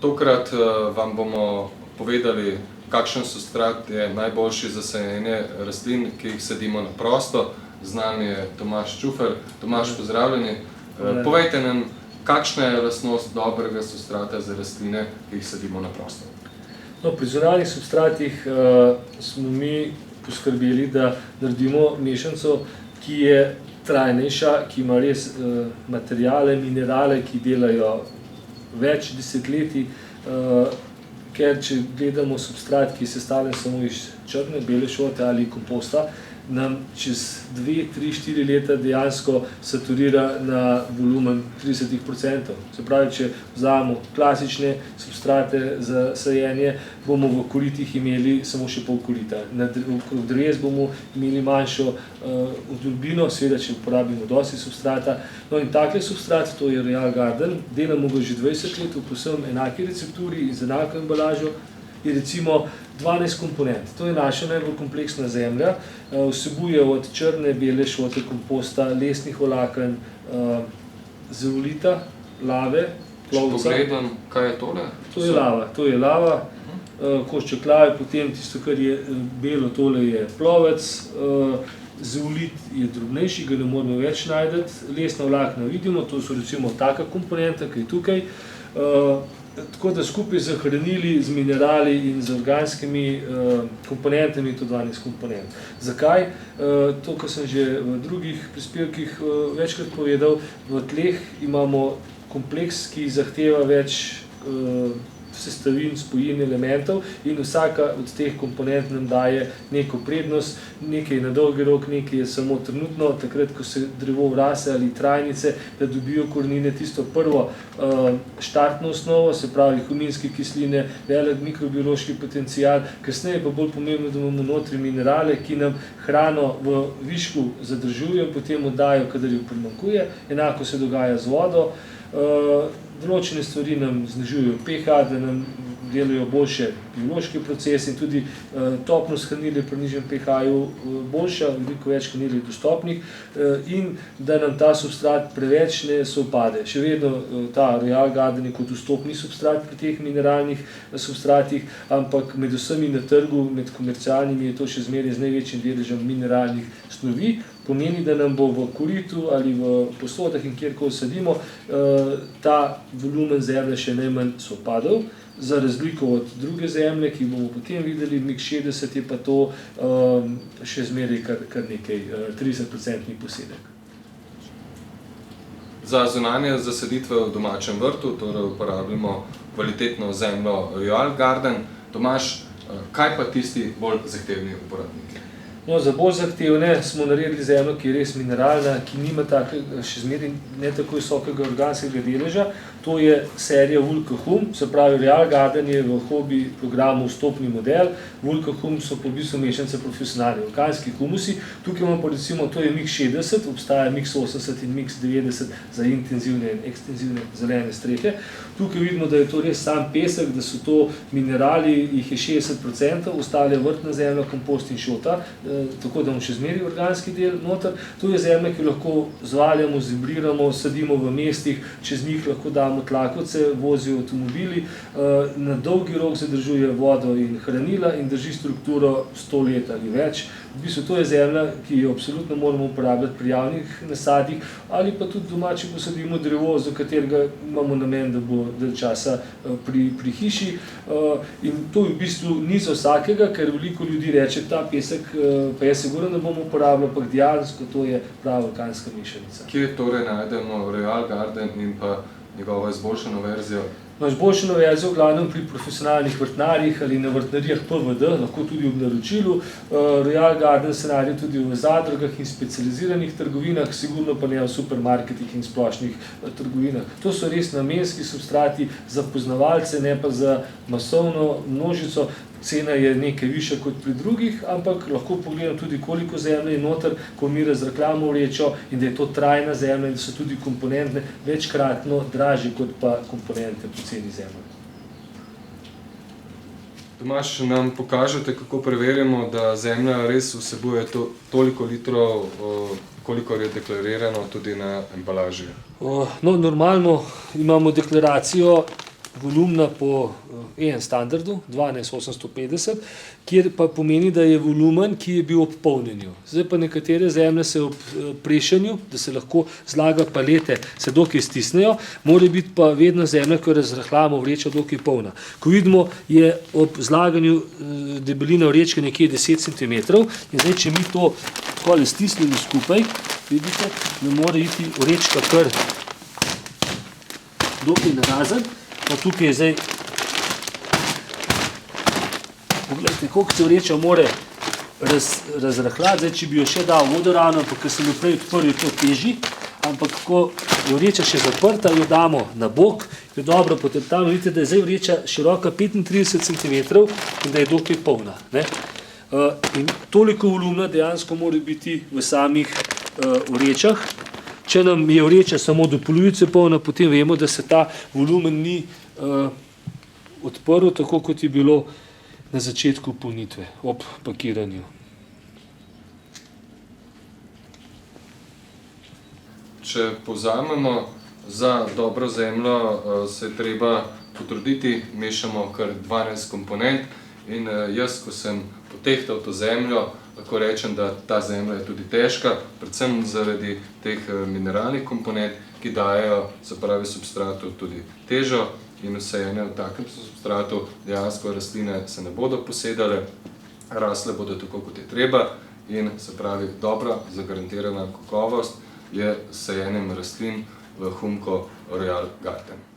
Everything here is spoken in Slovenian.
Tokrat vam bomo povedali, kakšen substrat je najboljši za sajenje rastlin, ki jih sadimo na prosto. Z nami je Tomaž Čufer. Tomaž, pozdravljeni. Povejte nam, kakšna je lastnost dobrega substrata za rastline, ki jih sadimo na prosto? Pri zunanjih substratih smo mi poskrbeli, da naredimo mešanico, ki je trajnejša, ki ima res materiale, minerale, ki delajo več desetletij, ker če gledamo substrat, ki je sestavljen samo iz črne, bele šote ali komposta, nam čez 2, 3, 4 leta dejansko saturira na volumen 30%. Se pravi, če vzamemo klasične substrate za sajenje, bomo v koritih imeli samo še pol korita. Okrog dreves bomo imeli manjšo vdolbino, seveda, če uporabimo dosti substrata. No in takle substrat, to je Royal Garden, delamo ga že 20 let v povsem enaki recepturi in z enako embalažo, je recimo 12 komponent. To je naša najbolj kompleksna zemlja, vsebuje od črne, bele šote, komposta, lesnih vlaken, zeolita, lave, plovca. Če pogledam, kaj je tole? To je lava, košček lave, potem tisto, kar je belo, tole je plovec, zeolit je drobnejši, ga ne moramo več najti, lesna vlakna vidimo, to so recimo taka komponenta, ki je tukaj. Tako da skupaj z hranili, z minerali in z organskimi komponentami je to 12 komponent. Zakaj? To, kar sem že v drugih prispevkih večkrat povedal, v tleh imamo kompleks, ki zahteva več sestavin, spojin, elementov in vsaka od teh komponent nam daje neko prednost, nekaj na dolgi rok, nekaj je samo trenutno, takrat, ko se drevo vrase ali trajnice, da dobijo korenine tisto prvo štartno osnovo, se pravi huminske kisline, velik mikrobiološki potencial, kasneje pa bolj pomembno, da imamo notri minerale, ki nam hrano v višku zadržujejo, potem oddajo, kadar jo primanjkuje, enako se dogaja z vodo. Določene stvari nam znižujejo pH, da nam delajo boljše biološke procese in tudi topnost hranil je pri nižjem pH-ju boljša, veliko več hranil je dostopnih in da nam ta substrat preveč ne sovpade. Še vedno ta Royal Garden je kot vstopni substrat pri teh mineralnih substratih, ampak med vsemi na trgu, med komercialnimi je to še zmeraj z največjim deležem mineralnih snovi. Pomeni, da nam bo v koritu ali v posodah in kjerkoli sadimo, ta volumen zemlje še najmanj sovpadal, za razliko od druge zemlje, ki bomo potem videli, MIG-60 je pa to še zmeraj kar nekaj 30% posedek. Za zunanje zasaditve v domačem vrtu, torej uporabljamo kvalitetno zemljo Royal Garden. Tomaž, kaj pa tisti bolj zahtevni uporabniki? No, za bolj zahtevne smo naredili zemljo, ki je res mineralna, ki nima še zmeraj ne tako visokega organskega deleža. To je serija Vulcahum, se pravi Royal Garden je v hobi programu vstopni model. Vulcahum so po bistvu mešanice profesionalni organski humusi. Tukaj imamo pa recimo, to je MIG-60, obstaja MIG-80 in MIG-90 za intenzivne in ekstenzivne zelene strehe. Tukaj vidimo, da je to res sam pesek, da so to minerali, jih je 60%, ostale vrtna zemlja, kompost in šota, tako da imamo še zmeraj organski del noter. To je zemlja, ki lahko zvaljamo, zibriramo, sadimo v mestih, čez njih lahko damo tlakovce, vozijo avtomobili, na dolgi rok zadržuje vodo in hranila in drži strukturo 100 let ali več. V bistvu to je zemlja, ki jo absolutno moramo uporabljati pri javnih nasadih ali pa tudi doma, če posadimo drevo, za katerega imamo namen, da bo dalj časa pri hiši. In to v bistvu ni za vsakega, ker veliko ljudi reče, ta pesek pa jaz sigurno ne bom uporabljal, ampak dejansko to je prava organska mešanica. Kje torej najdemo Royal Garden in pa njegovo izboljšano verzijo? No, izboljšano verzijo v glavnem pri profesionalnih vrtnarjih ali na vrtnarijah PVD, lahko tudi ob naročilu. Royal Garden se najde tudi v zadrugah in specializiranih trgovinah, sigurno pa ne v supermarketih in splošnih trgovinah. To so res namenski substrati za poznavalce, ne pa za masovno množico. Cena je nekaj višja kot pri drugih, ampak lahko pogledam tudi, koliko zemlje je noter, ko mi razrahljamo vrečo in da je to trajna zemlja in da so tudi komponente večkratno dražje kot pa komponente poceni zemlje. Tomaž, nam pokažete, kako preverjamo, da zemlja res vsebuje toliko litrov, kolikor je deklarirano tudi na embalaži? No, normalno imamo deklaracijo volumna po EN standardu 12850, kjer pa pomeni, da je volumen, ki je bil ob polnjenju. Zdaj pa nekatere zemlje se ob prešanju, da se lahko zlaga palete, se dokaj stisnejo, mora biti pa vedno zemlja, ko razrahljamo vrečo, dokaj polna. Ko vidimo, je ob zlaganju debelina vrečke nekje 10 cm in zdaj, če mi to takole stisnemo skupaj, vidite, ne more iti vrečka kar dokaj narazen, pa tukaj je zdaj, pogledajte, koliko se vreča more razrahljati, zdaj, če bi jo še dal vodorano, ampak ker sem jo prej odprl, je to težji, ampak ko je vreča še zaprta, jo damo na bok, jo dobro poteptamo, vidite, da je zdaj vreča široka 35 cm in da je dokaj polna, ne. In toliko volumna dejansko mora biti v samih vrečah. Če nam je vreča samo do polovice polna, potem vemo, da se ta volumen ni odprl, tako kot je bilo na začetku polnitve ob pakiranju. Če povzamemo, za dobro zemljo se je treba potruditi, mešamo kar 12 komponent in jaz, ko sem potehtal to zemljo, lahko rečem, da ta zemlja je tudi težka, predvsem zaradi teh mineralnih komponent, ki dajejo, se pravi, substratu tudi težo in vseeno v takem substratu dejansko rastline se ne bodo posedale, rasle bodo tako, kot je treba in se pravi, dobra, zagarantirana kakovost je sajenjem rastlin v Humco Royal Garden.